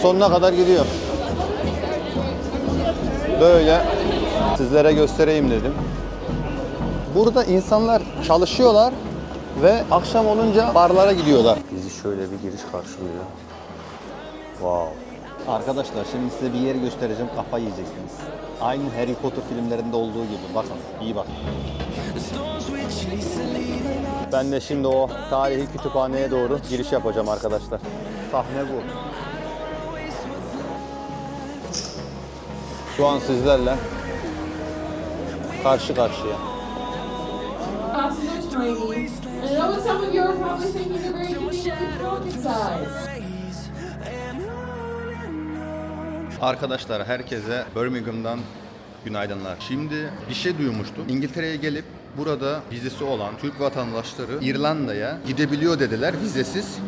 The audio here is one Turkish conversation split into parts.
Sonuna kadar gidiyor. Böyle sizlere göstereyim dedim. Burada insanlar çalışıyorlar ve akşam olunca barlara gidiyorlar. Bizi şöyle bir giriş karşılıyor. Wow. Arkadaşlar şimdi size bir yer göstereceğim, kafayı yiyeceksiniz. Aynı Harry Potter filmlerinde olduğu gibi. Bakın, iyi bakın. Ben de şimdi o tarihi kütüphaneye doğru giriş yapacağım arkadaşlar. Sahne bu. Şu an sizlerle karşı karşıya. Arkadaşlar herkese Birmingham'dan günaydınlar. Şimdi bir şey duymuştum. İngiltere'ye gelip burada vizesi olan Türk vatandaşları İrlanda'ya gidebiliyor dediler vizesiz.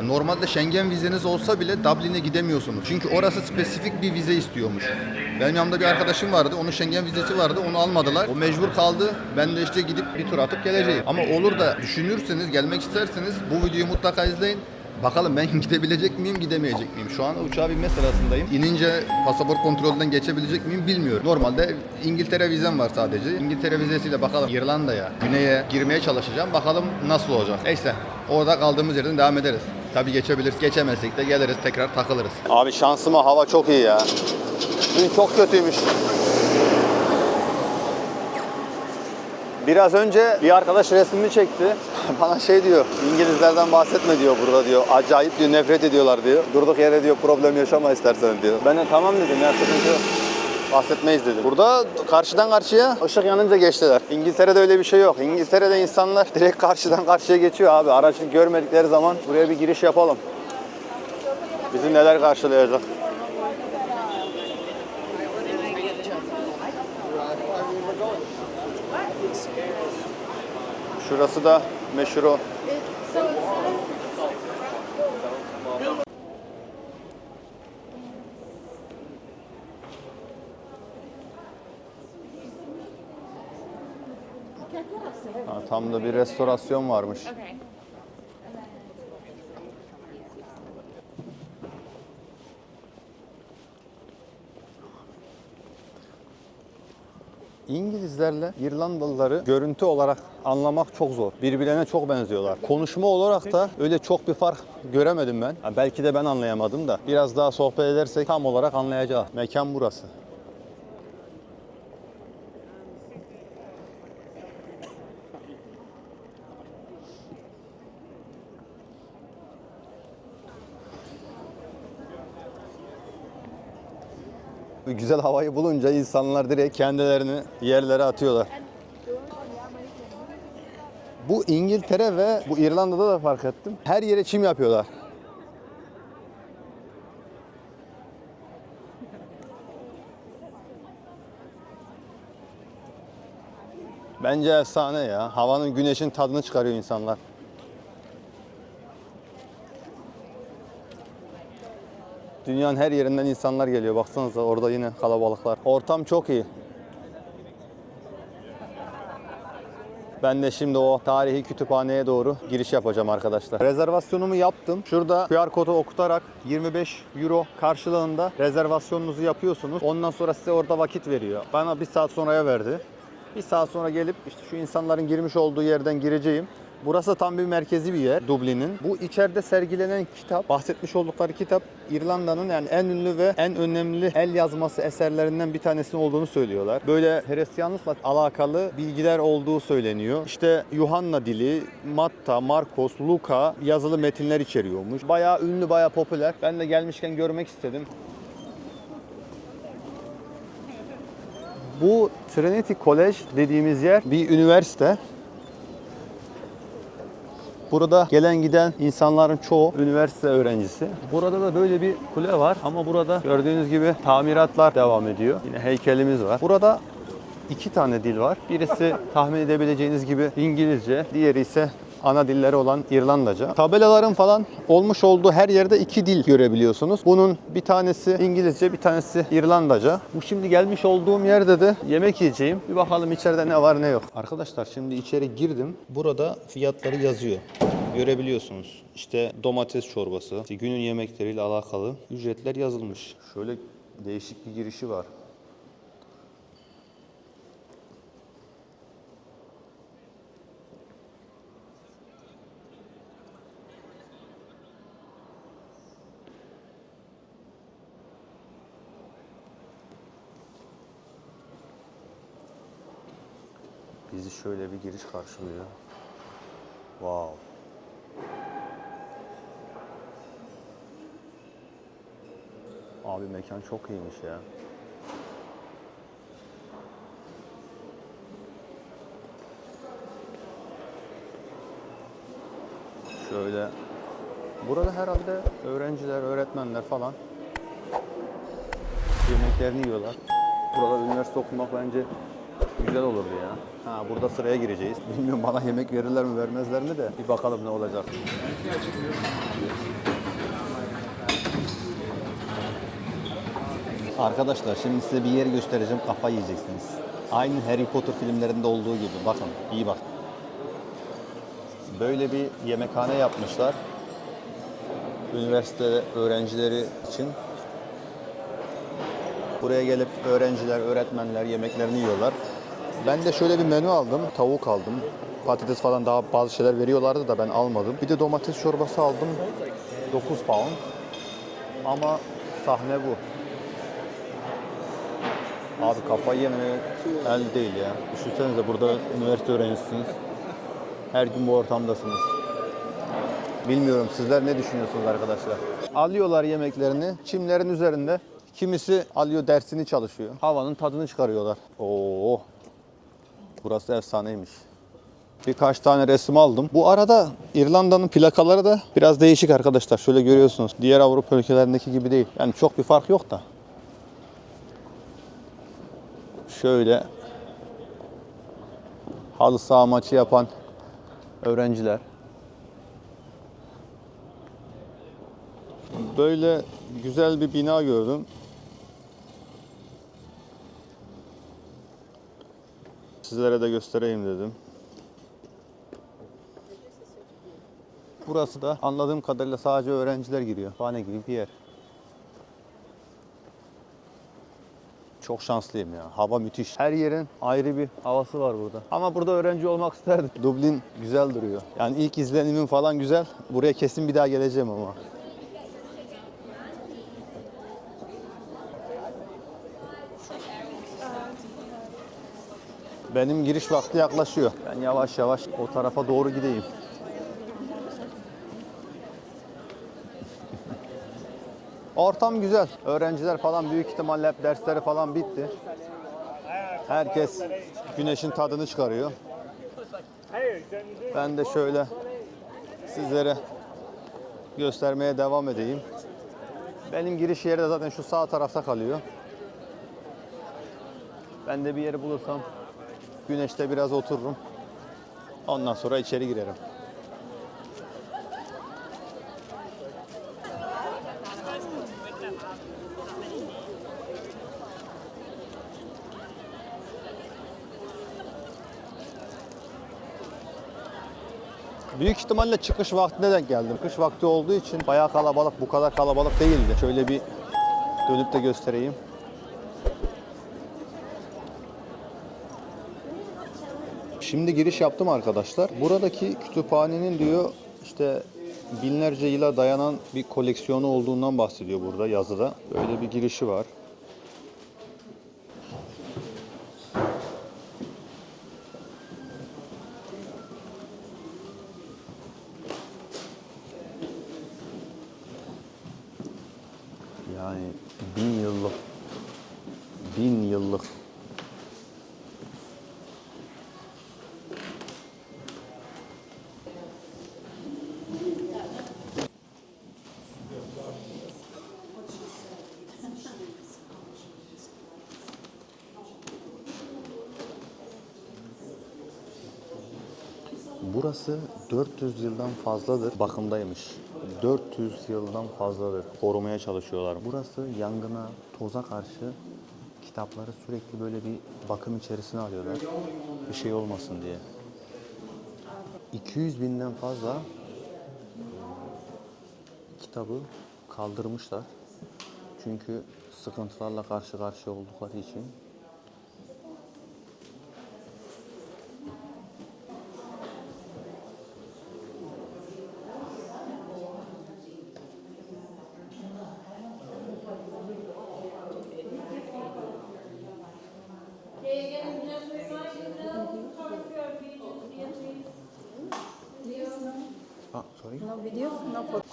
Normalde Schengen vizeniz olsa bile Dublin'e gidemiyorsunuz. Çünkü orası spesifik bir vize istiyormuş. Benim yanımda bir arkadaşım vardı. Onun Schengen vizesi vardı. Onu almadılar. O mecbur kaldı. Ben de işte gidip bir tur atıp geleceğim. Ama olur da düşünürseniz, gelmek isterseniz bu videoyu mutlaka izleyin. Bakalım ben gidebilecek miyim, gidemeyecek miyim? Şu an uçağa binme sırasındayım. İnince pasaport kontrolünden geçebilecek miyim bilmiyorum. Normalde İngiltere vizem var sadece. İngiltere vizesiyle bakalım İrlanda'ya, güneye girmeye çalışacağım. Bakalım nasıl olacak. Neyse, orada kaldığımız yerden devam ederiz. Tabii geçebiliriz. Geçemezsek de geliriz, tekrar takılırız. Abi şansıma hava çok iyi ya. Dün çok kötüymüş. Biraz önce bir arkadaş resmimi çekti. Bana şey diyor, İngilizlerden bahsetme diyor burada diyor. Acayip diyor, nefret ediyorlar diyor. Durduk yere diyor, problem yaşama istersen diyor. Ben de tamam dedim ya, sıkıntı yok. Bahsetmeyiz dedim. Burada karşıdan karşıya ışık yanınca geçtiler. İngiltere'de öyle bir şey yok. İngiltere'de insanlar direkt karşıdan karşıya geçiyor abi. Aracı görmedikleri zaman buraya bir giriş yapalım. Bizi neler karşılayacak? Şurası da meşhur o. Tam da bir restorasyon varmış. İngilizlerle İrlandalıları görüntü olarak anlamak çok zor. Birbirlerine çok benziyorlar. Konuşma olarak da öyle çok bir fark göremedim ben. Belki de ben anlayamadım da. Biraz daha sohbet edersek tam olarak anlayacağız. Mekan burası. Güzel havayı bulunca insanlar direkt kendilerini yerlere atıyorlar. Bu İngiltere ve bu İrlanda'da da fark ettim. Her yere çim yapıyorlar. Bence efsane ya. Havanın, güneşin tadını çıkarıyor insanlar. Dünyanın her yerinden insanlar geliyor. Baksanıza orada yine kalabalıklar. Ortam çok iyi. Ben de şimdi o tarihi kütüphaneye doğru giriş yapacağım arkadaşlar. Rezervasyonumu yaptım. Şurada QR kodu okutarak 25 euro karşılığında rezervasyonunuzu yapıyorsunuz. Ondan sonra size orada vakit veriyor. Bana bir saat sonraya verdi. Bir saat sonra gelip işte şu insanların girmiş olduğu yerden gireceğim. Burası tam bir merkezi bir yer Dublin'in. Bu içeride sergilenen kitap, bahsetmiş oldukları kitap İrlanda'nın yani en ünlü ve en önemli el yazması eserlerinden bir tanesi olduğunu söylüyorlar. Böyle Hristiyanlıkla alakalı bilgiler olduğu söyleniyor. İşte Yuhanna dili, Matta, Markos, Luka yazılı metinler içeriyormuş. Bayağı ünlü, bayağı popüler. Ben de gelmişken görmek istedim. Bu Trinity College dediğimiz yer bir üniversite. Burada gelen giden insanların çoğu üniversite öğrencisi. Burada da böyle bir kule var ama burada gördüğünüz gibi tamiratlar devam ediyor. Yine heykelimiz var. Burada 2 tane dil var. Birisi tahmin edebileceğiniz gibi İngilizce, diğeri ise ana dilleri olan İrlandaca. Tabelaların falan olmuş olduğu her yerde 2 dil görebiliyorsunuz. Bunun bir tanesi İngilizce, bir tanesi İrlandaca. Bu şimdi gelmiş olduğum yerde de yemek yiyeceğim. Bir bakalım içeride ne var ne yok. Arkadaşlar şimdi içeri girdim. Burada fiyatları yazıyor. görebiliyorsunuz. İşte domates çorbası, işte günün yemekleriyle alakalı ücretler yazılmış. Şöyle değişik bir girişi var. Bizi şöyle bir giriş karşılıyor. Wow. Abi mekan çok iyiymiş ya. Şöyle. Burada herhalde öğrenciler, öğretmenler falan yemeklerini yiyorlar. Burada üniversite okumak bence güzel olurdu ya. Ha, burada sıraya gireceğiz. Bilmiyorum bana yemek verirler mi vermezler mi de bir bakalım ne olacak. Arkadaşlar şimdi size bir yer göstereceğim, kafayı yiyeceksiniz. Aynı Harry Potter filmlerinde olduğu gibi. Bakın, iyi bak. Böyle bir yemekhane yapmışlar. Üniversite öğrencileri için. Buraya gelip öğrenciler, öğretmenler yemeklerini yiyorlar. Ben de şöyle bir menü aldım. Tavuk aldım. Patates falan daha bazı şeyler veriyorlardı da ben almadım. Bir de domates çorbası aldım. 9 pound. Ama sahne bu. Abi kafayı yemeye el değil ya. Düşünsenize burada üniversite öğrencisiniz. Her gün bu ortamdasınız. Bilmiyorum sizler ne düşünüyorsunuz arkadaşlar? Alıyorlar yemeklerini çimlerin üzerinde. Kimisi alıyor dersini çalışıyor. Havanın tadını çıkarıyorlar. Oo. Burası efsaneymiş. Birkaç tane resim aldım. Bu arada İrlanda'nın plakaları da biraz değişik arkadaşlar. Şöyle görüyorsunuz. Diğer Avrupa ülkelerindeki gibi değil. Yani çok bir fark yok da. Şöyle halı saha maçı yapan öğrenciler. Böyle güzel bir bina gördüm. Sizlere de göstereyim dedim. Burası da anladığım kadarıyla sadece öğrenciler giriyor. Kütüphane gibi bir yer. Çok şanslıyım ya. Hava müthiş. Her yerin ayrı bir havası var burada. Ama burada öğrenci olmak isterdim. Dublin güzel duruyor. Yani ilk izlenimim falan güzel. Buraya kesin bir daha geleceğim ama. Benim giriş vakti yaklaşıyor. Ben yavaş yavaş o tarafa doğru gideyim. Ortam güzel. Öğrenciler falan büyük ihtimalle hep dersleri falan bitti. Herkes güneşin tadını çıkarıyor. Ben de şöyle sizlere göstermeye devam edeyim. Benim giriş yeri de zaten şu sağ tarafta kalıyor. Ben de bir yeri bulursam güneşte biraz otururum. Ondan sonra içeri girerim. Büyük ihtimalle çıkış vaktine denk geldim. Kış vakti olduğu için bayağı kalabalık, bu kadar kalabalık değildi. Şöyle bir dönüp de göstereyim. Şimdi giriş yaptım arkadaşlar. Buradaki kütüphanenin diyor işte binlerce yıla dayanan bir koleksiyonu olduğundan bahsediyor burada yazıda. Böyle bir girişi var. Yani 1000 yıllık, 1000 yıllık. Burası 400 yıldan fazladır bakımdaymış. 400 yıldan fazladır korumaya çalışıyorlar. Burası yangına, toza karşı kitapları sürekli böyle bir bakım içerisine alıyorlar. Bir şey olmasın diye. 200 binden fazla kitabı kaldırmışlar. Çünkü sıkıntılarla karşı karşıya oldukları için.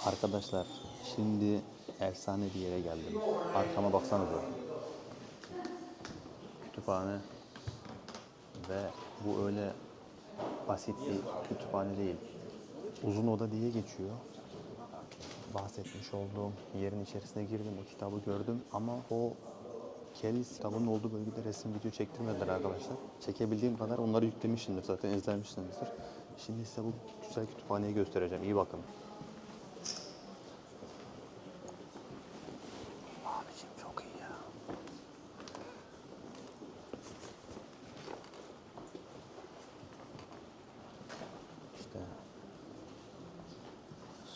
Arkadaşlar şimdi efsane bir yere geldim. Arkama baksanıza. Kütüphane ve bu öyle basit bir kütüphane değil. Uzun oda diye geçiyor. Bahsetmiş olduğum yerin içerisine girdim, o kitabı gördüm ama o Kelis kitabının olduğu bölgede resim video çektirmediler arkadaşlar. Çekebildiğim kadar onları yüklemişimdir zaten, izlemişsinizdir. Şimdi size bu güzel kütüphaneyi göstereceğim. İyi bakın. Abicim çok iyi ya. İşte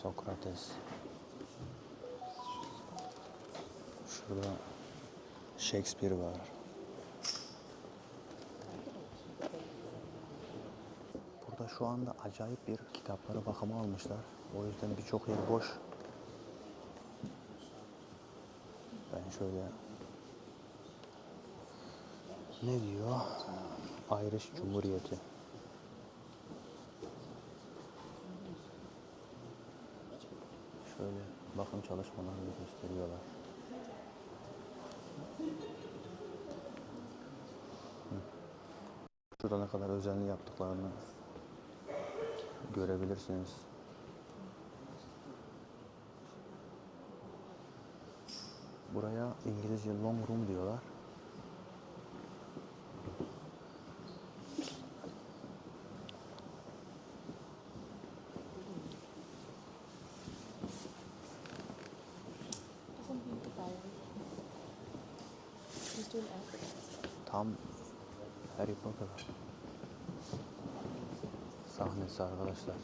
Sokrates. Şurada Shakespeare var. Burada şu anda acayip bir kitaplara bakıma almışlar. O yüzden birçok yer boş. Ben şöyle ne diyor? Irish Cumhuriyeti. Şöyle bakım çalışmalarını gösteriyorlar. Şurada ne kadar özenli yaptıklarını görebilirsiniz. Buraya İngilizce long room diyorlar. Tam Harry Potter sahnesi arkadaşlar.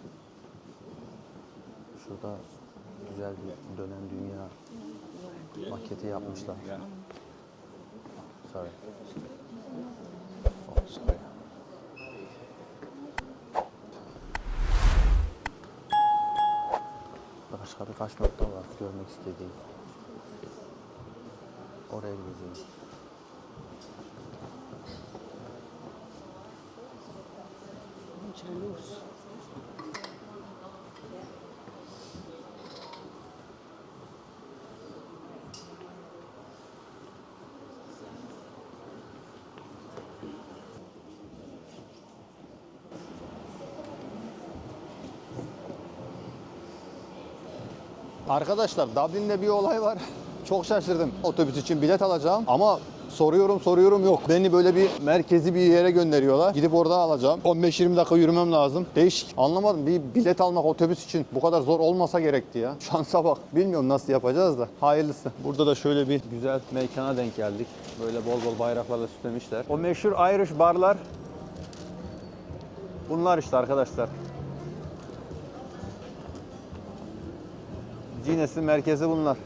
Şurada güzel bir dönen dünya maketi yapmışlar. Sorry. Oh, sorry. Başka birkaç nokta var görmek istediğim. Oraya gideceğim. Arkadaşlar Dublin'de bir olay var. Çok şaşırdım. Otobüs için bilet alacağım ama soruyorum yok. Beni böyle bir merkezi bir yere gönderiyorlar. Gidip orada alacağım. 15-20 dakika yürümem lazım. Değişik. Anlamadım. Bir bilet almak otobüs için bu kadar zor olmasa gerekti ya. Şansa bak. Bilmiyorum nasıl yapacağız da. Hayırlısı. Burada da şöyle bir güzel mekana denk geldik. Böyle bol bol bayraklarla süslemişler. O meşhur Irish barlar bunlar işte arkadaşlar. Guinness'in merkezi bunlar.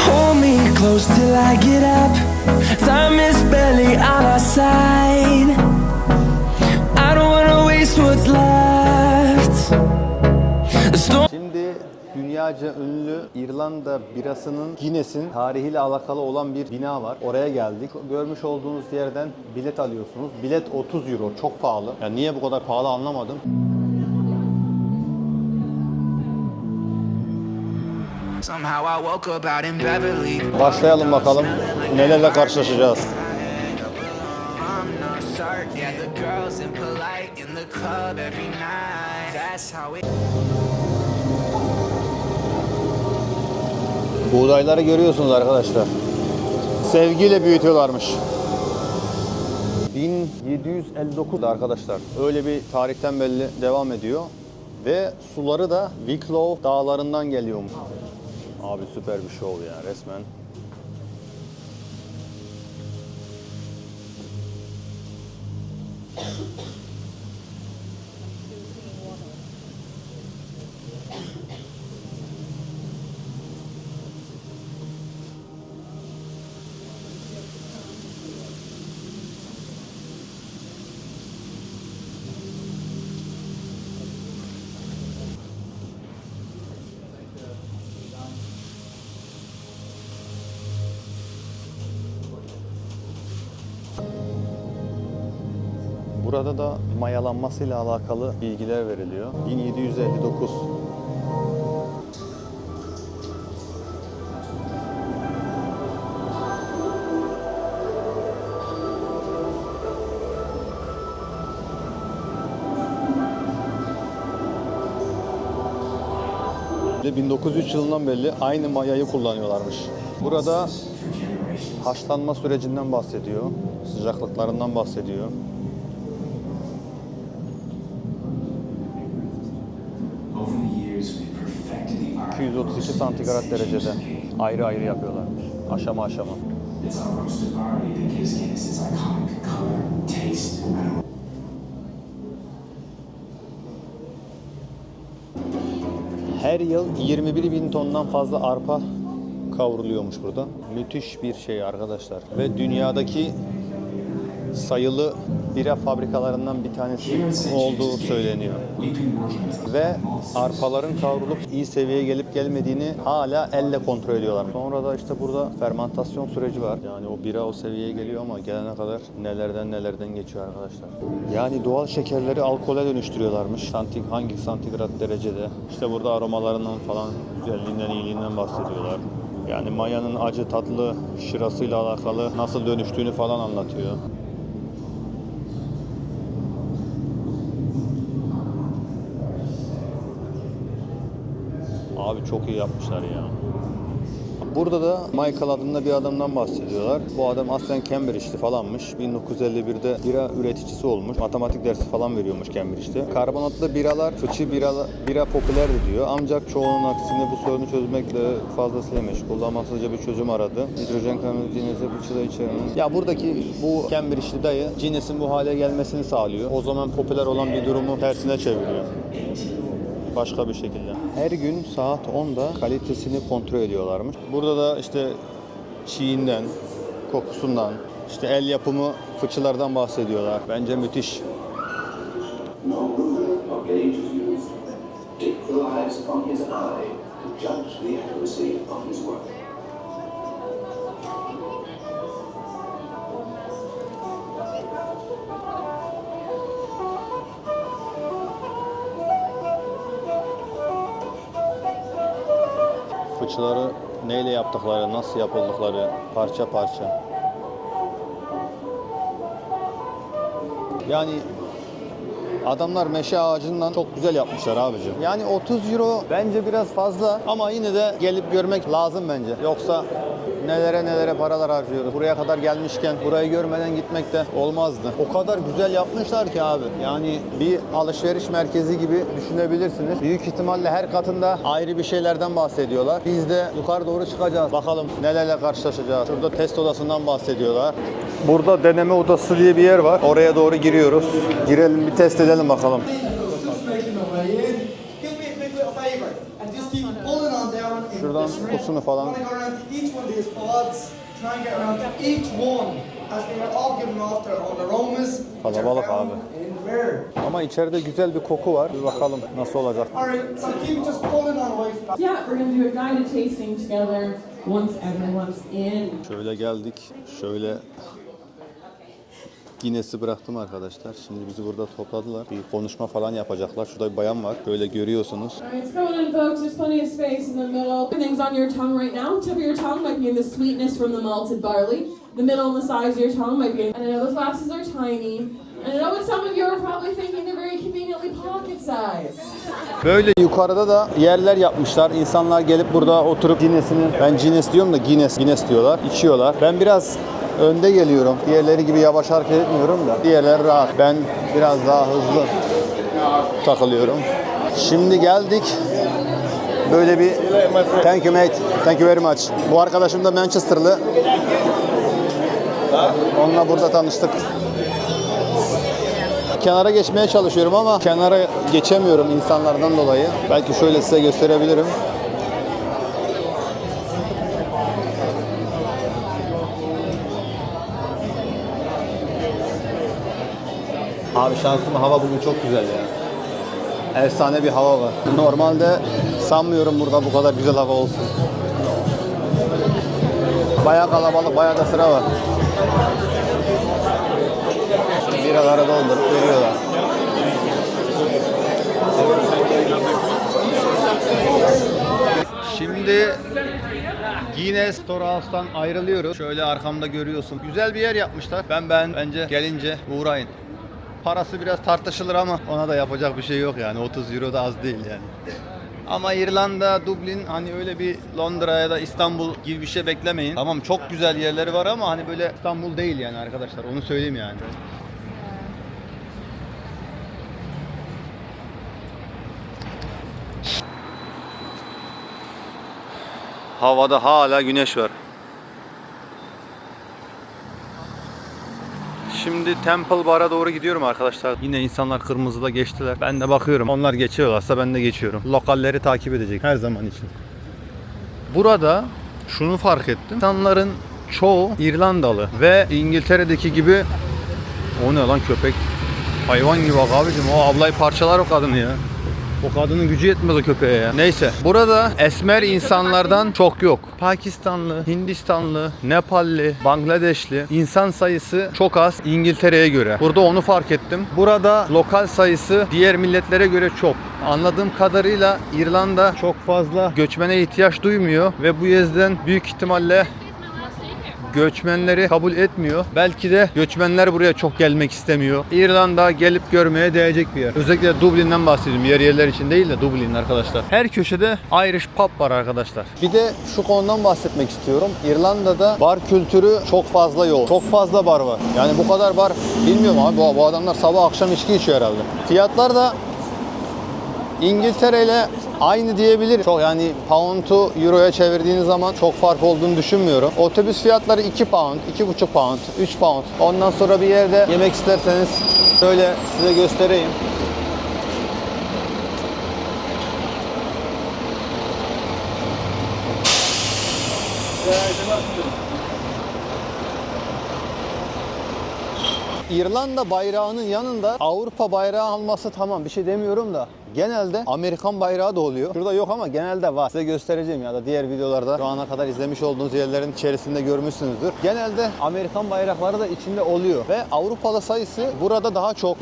Hold me close till I get up. Time is barely on our side. I don't wanna waste what's left. The storm. Şimdi dünyaca ünlü İrlanda birasının Guinness'in tarihiyle alakalı olan bir bina var. Oraya geldik. Görmüş olduğunuz yerden bilet alıyorsunuz. Bilet 30 euro. Çok pahalı. Yani niye bu kadar pahalı anlamadım. Somehow I woke up out in Beverly. Başlayalım bakalım. Nelerle karşılaşacağız. Yeah, the girls impolite in the club every night. That's how it. Buğdayları görüyorsunuz arkadaşlar. Sevgiyle büyütüyorlarmış. 1759'da arkadaşlar. Öyle bir tarihten belli devam ediyor. Ve suları da Wicklow dağlarından geliyormuş. Abi süper bir şov ya resmen. Burada da mayalanmasıyla alakalı bilgiler veriliyor. 1759. Ve 1903 yılından beri aynı mayayı kullanıyorlarmış. Burada haşlanma sürecinden bahsediyor, sıcaklıklarından bahsediyor. 232 santigrat derecede ayrı ayrı yapıyorlarmış. Aşama aşama. Her yıl 21 bin tondan fazla arpa kavruluyormuş burada. Müthiş bir şey arkadaşlar. Ve dünyadaki sayılı bira fabrikalarından bir tanesi olduğu söyleniyor. Ve arpaların kavrulup iyi seviyeye gelip gelmediğini hala elle kontrol ediyorlar. Sonra da işte burada fermentasyon süreci var. Yani o bira o seviyeye geliyor ama gelene kadar nelerden geçiyor arkadaşlar. Yani doğal şekerleri alkole dönüştürüyorlarmış. Hangi santigrat derecede. İşte burada aromalarından falan, güzelliğinden, iyiliğinden bahsediyorlar. Yani mayanın acı tatlı şırasıyla alakalı nasıl dönüştüğünü falan anlatıyor. Abi çok iyi yapmışlar ya. Burada da Michael adında bir adamdan bahsediyorlar. Bu adam aslen Cambridge'li falanmış. 1951'de bira üreticisi olmuş. Matematik dersi falan veriyormuş Cambridge'de. Karbonatlı biralar, fıçı bira popülerdi diyor. Ancak çoğunun aksine bu sorunu çözmekle fazlasıyla meşgul. Amansızca bir çözüm aradı. Hidrojen karbonatı Guinness'e fıçıda içeren. Ya buradaki bu Cambridge'li dayı Guinness'in bu hale gelmesini sağlıyor. O zaman popüler olan bir durumu tersine çeviriyor. Başka bir şekilde. Her gün saat 10'da kalitesini kontrol ediyorlarmış. Burada da işte çiğinden, kokusundan, işte el yapımı fıçılardan bahsediyorlar. Bence müthiş. Fıçıları neyle yaptıkları, nasıl yapıldıkları parça parça. Yani adamlar meşe ağacından çok güzel yapmışlar abicim. Yani 30 euro bence biraz fazla ama yine de gelip görmek lazım bence. Yoksa nelere paralar harcıyoruz. Buraya kadar gelmişken burayı görmeden gitmek de olmazdı. O kadar güzel yapmışlar ki abi. Yani bir alışveriş merkezi gibi düşünebilirsiniz. Büyük ihtimalle her katında ayrı bir şeylerden bahsediyorlar. Biz de yukarı doğru çıkacağız. Bakalım nelerle karşılaşacağız. Şurada test odasından bahsediyorlar. Burada deneme odası diye bir yer var. Oraya doğru giriyoruz. Girelim bir test edelim bakalım. Şuradan kusunu falan. Kalabalık abi. Ama içeride güzel bir koku var. Bir bakalım nasıl olacak. Yeah, we're gonna do a guided tasting together once everyone's in. Şöyle geldik. Şöyle Guinness'i bıraktım arkadaşlar. Şimdi bizi burada topladılar. Bir konuşma falan yapacaklar. Şurada bir bayan var. Böyle görüyorsunuz. Alright, it's going in folks. There's plenty of space in the middle. Everything's on your tongue right now. Tip of your tongue might be in the sweetness from the malted barley. The middle and the sides of your tongue might be in. And I know those glasses are tiny. And I know what some of you are probably thinking they're very conveniently pocket size. Böyle yukarıda da yerler yapmışlar. İnsanlar gelip burada oturup Guinness'ini, ben Guinness diyorum da Guinness diyorlar. İçiyorlar. Ben biraz önde geliyorum. Diğerleri gibi yavaş hareket etmiyorum da. Diğerleri rahat. Ben biraz daha hızlı takılıyorum. Şimdi geldik. Böyle bir thank you mate. Thank you very much. Bu arkadaşım da Manchester'lı. Onunla burada tanıştık. kenara geçmeye çalışıyorum ama kenara geçemiyorum insanlardan dolayı. Belki şöyle size gösterebilirim. Abi şansım, hava bugün çok güzel ya. Efsane bir hava var. Normalde sanmıyorum burada bu kadar güzel hava olsun. Bayağı kalabalık, bayağı da sıra var. Biraları doldurup veriyorlar. Şimdi Guinness Storehouse'dan ayrılıyoruz. Şöyle arkamda görüyorsun. Güzel bir yer yapmışlar. Bence gelince uğrayın. Parası biraz tartışılır ama ona da yapacak bir şey yok yani. 30 euro da az değil yani. Ama İrlanda, Dublin, hani öyle bir Londra ya da İstanbul gibi bir şey beklemeyin. Tamam, çok güzel yerleri var ama hani böyle İstanbul değil yani arkadaşlar. Onu söyleyeyim yani. Havada hala güneş var. Şimdi Temple Bar'a doğru gidiyorum arkadaşlar. Yine insanlar kırmızıda geçtiler. Ben de bakıyorum. Onlar geçiyorlarsa ben de geçiyorum. Lokalleri takip edecek her zaman için. Burada şunu fark ettim. İnsanların çoğu İrlandalı ve İngiltere'deki gibi, o ne lan, köpek hayvan gibi bak abicim, o ablayı parçalar o kadını ya. O kadının gücü yetmez o köpeğe ya. Neyse. Burada esmer insanlardan çok yok. Pakistanlı, Hindistanlı, Nepalli, Bangladeşli insan sayısı çok az İngiltere'ye göre. Burada onu fark ettim. Burada lokal sayısı diğer milletlere göre çok. Anladığım kadarıyla İrlanda çok fazla göçmene ihtiyaç duymuyor ve bu yüzden büyük ihtimalle göçmenleri kabul etmiyor. Belki de göçmenler buraya çok gelmek istemiyor. İrlanda gelip görmeye değecek bir yer. Özellikle Dublin'den bahsediyorum. Yerler için değil de Dublin arkadaşlar. Her köşede Irish pub var arkadaşlar. Bir de şu konudan bahsetmek istiyorum. İrlanda'da bar kültürü çok fazla yoğun. Çok fazla bar var. Yani bu kadar bar bilmiyorum abi. Bu adamlar sabah akşam içki içiyor herhalde. Fiyatlar da İngiltere ile aynı diyebilirim. Çok, yani pound'u euroya çevirdiğiniz zaman çok fark olduğunu düşünmüyorum. Otobüs fiyatları 2 pound, 2,5 pound, 3 pound. Ondan sonra bir yerde yemek isterseniz şöyle size göstereyim. İrlanda bayrağının yanında Avrupa bayrağı alması tamam, bir şey demiyorum da genelde Amerikan bayrağı da oluyor. Şurada yok ama genelde var. Size göstereceğim ya da diğer videolarda şu ana kadar izlemiş olduğunuz yerlerin içerisinde görmüşsünüzdür. Genelde Amerikan bayrakları da içinde oluyor ve Avrupalı sayısı burada daha çok.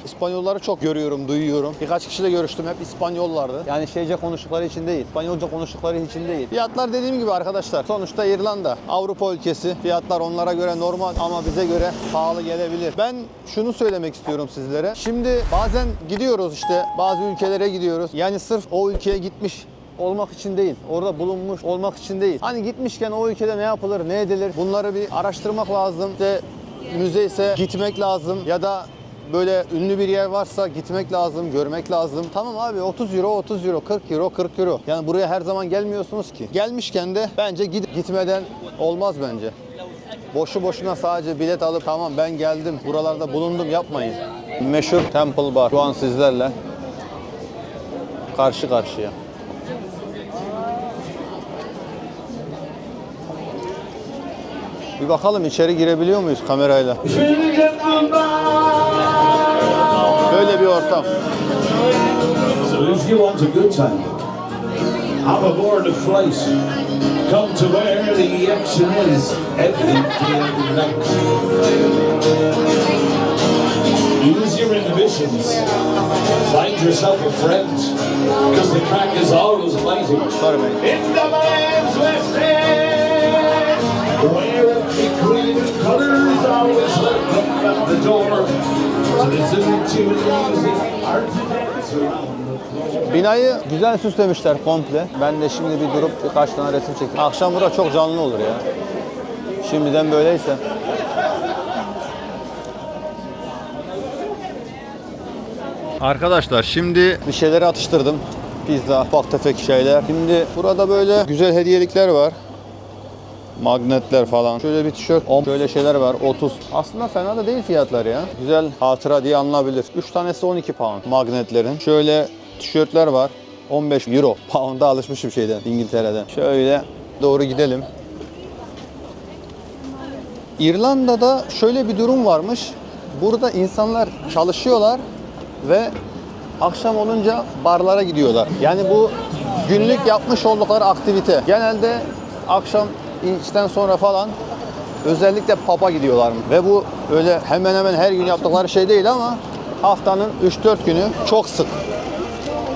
İspanyolları çok görüyorum, duyuyorum. Birkaç kişiyle görüştüm, hep İspanyollardı. Yani şeyce konuştukları için değil, İspanyolca konuştukları için değil. Fiyatlar dediğim gibi arkadaşlar, sonuçta İrlanda Avrupa ülkesi. Fiyatlar onlara göre normal ama bize göre pahalı gelebilir. Ben şunu söylemek istiyorum sizlere. Şimdi bazen gidiyoruz, işte bazı ülkelere gidiyoruz. Yani sırf o ülkeye gitmiş olmak için değil, orada bulunmuş olmak için değil. Hani gitmişken o ülkede ne yapılır, ne edilir, bunları bir araştırmak lazım. İşte müze ise gitmek lazım ya da böyle ünlü bir yer varsa gitmek lazım, görmek lazım. Tamam abi, 30 euro, 30 euro, 40 euro, 40 euro. Yani buraya her zaman gelmiyorsunuz ki. Gelmişken de bence gitmeden olmaz bence. Boşu boşuna sadece bilet alıp tamam ben geldim, buralarda bulundum yapmayın. Meşhur Temple Bar şu an sizlerle karşı karşıya. Bir bakalım içeri girebiliyor muyuz kamerayla? Böyle bir ortam. So if you want a good time, hop aboard a flight. Come to where the action is every day and night. Ease your inhibitions. Find yourself a friend, because the crack is always mighty. Sorry mate. In the man's West End, where every queen of colors always welcome at the door. To listen to music, art to dance around. Binayı güzel süslemişler komple. Ben de şimdi bir durup birkaç tane resim çektim. Akşam burada çok canlı olur ya. Şimdiden böyleyse. Arkadaşlar şimdi bir şeyleri atıştırdım. Pizza, ufak tefek şeyler. Şimdi burada böyle güzel hediyelikler var. Magnetler falan. Şöyle bir tişört 10. Şöyle şeyler var 30. Aslında fena da değil fiyatlar ya. Güzel hatıra diye alınabilir. 3 tanesi 12 pound magnetlerin. Şöyle tişörtler var. 15 euro. Pound'a alışmışım şeyden, İngiltere'den. Şöyle doğru gidelim. İrlanda'da şöyle bir durum varmış. Burada insanlar çalışıyorlar ve akşam olunca barlara gidiyorlar. Yani bu günlük yapmış oldukları aktivite. Genelde akşam işten sonra falan özellikle pub'a gidiyorlar. Ve bu öyle hemen hemen her gün yaptıkları şey değil ama haftanın 3-4 günü çok sık.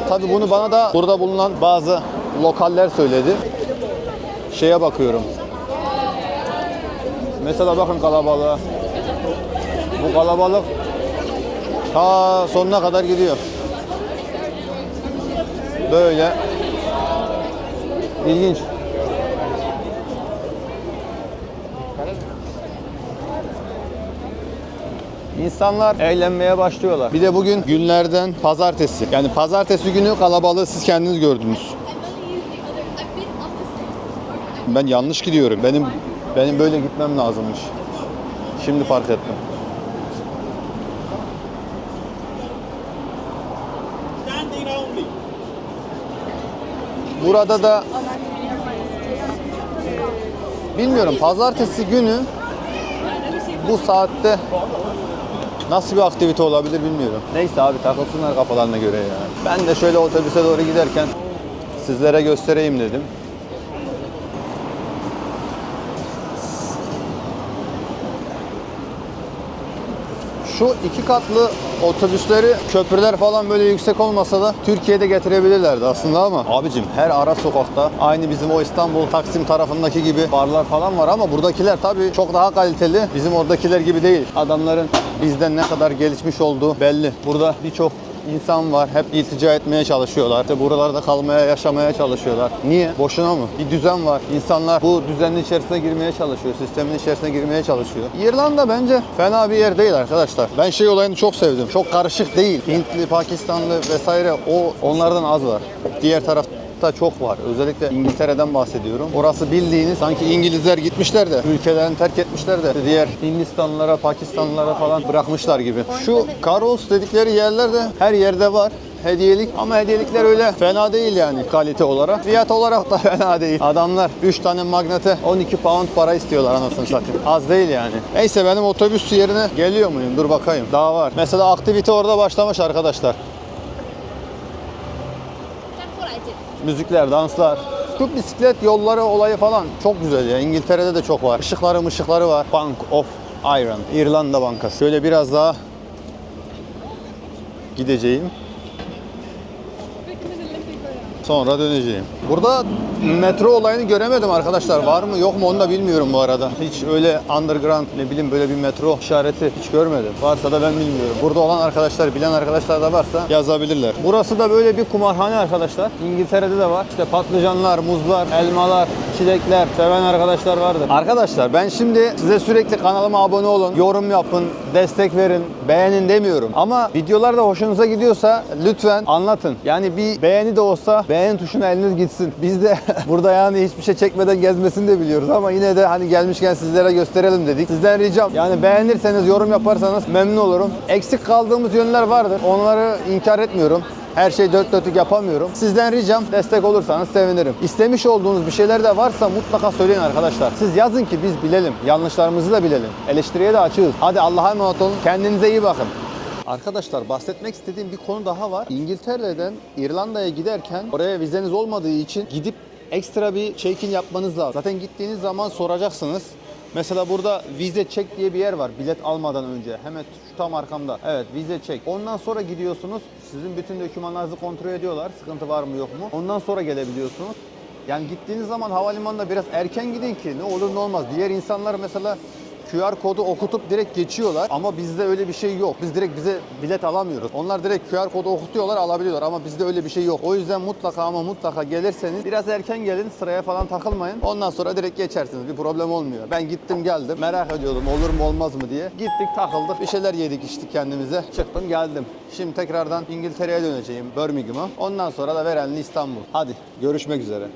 Tabii bunu bana da burada bulunan bazı lokaller söyledi. Şeye bakıyorum. Mesela bakın kalabalığa. Bu kalabalık ta sonuna kadar gidiyor. Böyle. İlginç. İnsanlar eğlenmeye başlıyorlar. Bir de bugün günlerden pazartesi. Yani pazartesi günü kalabalığı siz kendiniz gördünüz. Ben yanlış gidiyorum. Benim böyle gitmem lazımmış. Şimdi fark ettim. Burada da bilmiyorum pazartesi günü bu saatte nasıl bir aktivite olabilir bilmiyorum. Neyse abi takılsınlar kafalarına göre ya. Ben de şöyle otobüse doğru giderken sizlere göstereyim dedim. Şu 2 katlı otobüsleri, köprüler falan böyle yüksek olmasa da Türkiye'de getirebilirlerdi aslında ama abicim her ara sokakta aynı bizim o İstanbul Taksim tarafındaki gibi barlar falan var ama buradakiler tabii çok daha kaliteli. Bizim oradakiler gibi değil. Adamların bizden ne kadar gelişmiş olduğu belli. Burada birçok insan var. Hep iltica etmeye çalışıyorlar. İşte buralarda kalmaya, yaşamaya çalışıyorlar. Niye? Boşuna mı? Bir düzen var. İnsanlar bu düzenin içerisine girmeye çalışıyor. Sistemin içerisine girmeye çalışıyor. İrlanda bence fena bir yer değil arkadaşlar. Ben şey olayını çok sevdim. Çok karışık değil. Hintli, Pakistanlı vesaire onlardan az var. Diğer tarafta çok var. Özellikle İngiltere'den bahsediyorum. Orası bildiğiniz sanki İngilizler gitmişler de ülkelerini terk etmişler de diğer Hindistanlılara, Pakistanlılara falan bırakmışlar gibi. Şu Carols dedikleri yerler de her yerde var. Hediyelik ama hediyelikler öyle fena değil yani kalite olarak. Fiyat olarak da fena değil. Adamlar 3 tane magnete 12 pound para istiyorlar anasını satayım. Az değil yani. Neyse benim otobüs yerine geliyor muyum? Dur bakayım. Daha var. Mesela aktivite orada başlamış arkadaşlar. Müzikler, danslar. Şu bisiklet yolları olayı falan çok güzel ya. İngiltere'de de çok var. Işıkları var. Bank of Ireland. İrlanda Bankası. Şöyle biraz daha gideceğim. Sonra döneceğim. Burada metro olayını göremedim arkadaşlar. Var mı yok mu onu da bilmiyorum bu arada. Hiç öyle underground ne bileyim böyle bir metro işareti hiç görmedim. Varsa da ben bilmiyorum. Burada olan arkadaşlar, bilen arkadaşlar da varsa yazabilirler. Burası da böyle bir kumarhane arkadaşlar. İngiltere'de de var. İşte patlıcanlar, muzlar, elmalar, çilekler seven arkadaşlar vardır. Arkadaşlar ben şimdi size sürekli kanalıma abone olun, yorum yapın, destek verin, beğenin demiyorum. Ama videolar da hoşunuza gidiyorsa lütfen anlatın. Yani bir beğeni de olsa beğen tuşuna eliniz gitsin. Biz de burada yani hiçbir şey çekmeden gezmesini de biliyoruz ama yine de hani gelmişken sizlere gösterelim dedik. Sizden ricam yani beğenirseniz, yorum yaparsanız memnun olurum. Eksik kaldığımız yönler vardır. Onları inkar etmiyorum. Her şeyi dört dörtlük yapamıyorum. Sizden ricam destek olursanız sevinirim. İstemiş olduğunuz bir şeyler de varsa mutlaka söyleyin arkadaşlar. Siz yazın ki biz bilelim. Yanlışlarımızı da bilelim. Eleştiriye de açığız. Hadi Allah'a emanet olun. Kendinize iyi bakın. Arkadaşlar bahsetmek istediğim bir konu daha var. İngiltere'den İrlanda'ya giderken oraya vizeniz olmadığı için gidip ekstra bir check-in yapmanız lazım. Zaten gittiğiniz zaman soracaksınız. Mesela burada vize check diye bir yer var bilet almadan önce. Hemen şu tam arkamda. Evet vize check. Ondan sonra gidiyorsunuz. Sizin bütün dokümanlarınızı kontrol ediyorlar. Sıkıntı var mı yok mu? Ondan sonra gelebiliyorsunuz. Yani gittiğiniz zaman havalimanına biraz erken gidin ki ne olur ne olmaz. Diğer insanlar mesela QR kodu okutup direkt geçiyorlar ama bizde öyle bir şey yok. Biz direkt bize bilet alamıyoruz. Onlar direkt QR kodu okutuyorlar, alabiliyorlar ama bizde öyle bir şey yok. O yüzden mutlaka ama mutlaka gelirseniz biraz erken gelin, sıraya falan takılmayın. Ondan sonra direkt geçersiniz. Bir problem olmuyor. Ben gittim geldim. Merak ediyordum olur mu olmaz mı diye. Gittik takıldık. Bir şeyler yedik içtik kendimize. Çıktım geldim. Şimdi tekrardan İngiltere'ye döneceğim. Birmingham'a. Ondan sonra da Verenli İstanbul. Hadi görüşmek üzere.